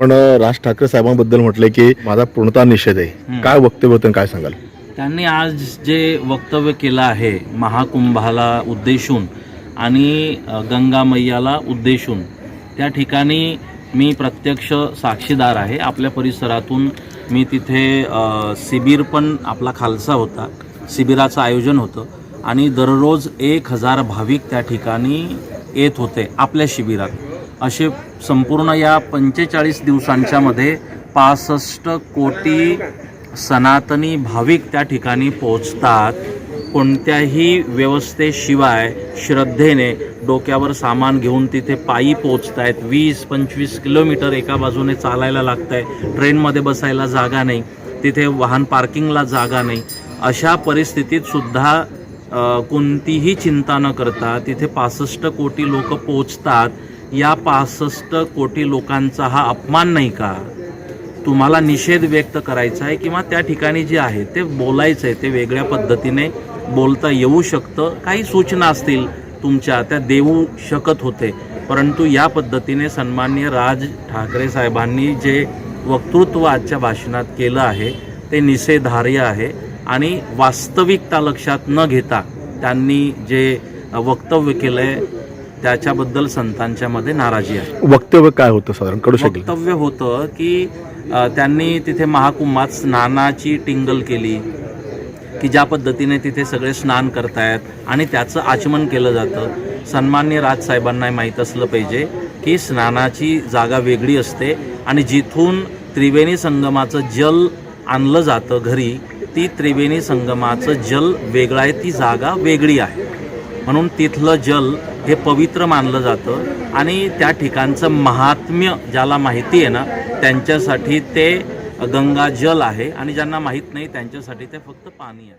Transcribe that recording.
पण राज ठाकरे साहेबांबद्दल म्हटलंय की माझा पूर्णतः निषेध आहे. काय वक्तव्य होतं काय सांगाल? त्यांनी आज जे वक्तव्य केलं आहे महाकुंभाला उद्देशून आणि गंगा मैयाला उद्देशून, त्या ठिकाणी मी प्रत्यक्ष साक्षीदार आहे. आपल्या परिसरातून मी तिथे शिबिर पण आपला खालसा होता, शिबिराचं आयोजन होतं आणि दररोज 1000 भाविक त्या ठिकाणी येत होते आपल्या शिबिरात. असे संपूर्ण या 45 दिवसांच्या मध्ये 65 कोटी सनातनी भाविक त्या ठिकाणी पोहोचतात. कोणत्याही व्यवस्थेशिवाय श्रद्धेने डोक्यावर सामान घेऊन तिथे पायी पोहोचत आहेत. 20-25 किलोमीटर एका बाजूने चालायला लागत आहे. ट्रेनमध्ये बसायला जागा नाही, तिथे वाहन पार्किंगला जागा नाही. अशा परिस्थितीत सुद्धा कोणतीही चिंता न करता तिथे 65 कोटी लोक पोहोचतात. या 65 कोटी लोकांचा हा अपमान नाही का? तुम्हाला निषेध व्यक्त करायचा आहे किंवा त्या ठिकाणी जे आहे ते बोलायचं आहे, ते वेगळ्या पद्धतीने बोलता येऊ शकतं. काही सूचना असतील तुमच्या त्या देऊ शकत होते, परंतु या पद्धतीने सन्माननीय राज ठाकरे साहेबांनी जे वक्तृत्व आजच्या भाषणात केलं आहे ते निषेधार्ह आहे आणि वास्तविकता लक्षात न घेता त्यांनी जे वक्तव्य केलं आहे त्याच्याबद्दल संतांच्या मध्ये नाराजी आहे. वक्तव्य काय होतं साधारण कळू शकेल? वक्तव्य होतं की त्यांनी तिथे महाकुंभात स्नानाची टिंगल केली की ज्या पद्धतीने तिथे सगळे स्नान करतायत आणि त्याचं आचमन केलं जातं. सन्माननीय राजसाहेबांना माहीत असलं पाहिजे की स्नानाची जागा वेगळी असते आणि जिथून त्रिवेणी संगमाचं जल आणलं जातं घरी, ती त्रिवेणी संगमाचं जल वेगळं आहे, ती जागा वेगळी आहे. म्हणून तिथलं जल हे पवित्र मानलं जातं आणि त्या ठिकाणचं महात्म्य ज्याला माहिती आहे ना त्यांच्यासाठी ते गंगा जल आहे आणि ज्यांना माहीत नाही त्यांच्यासाठी ते फक्त पाणी आहे.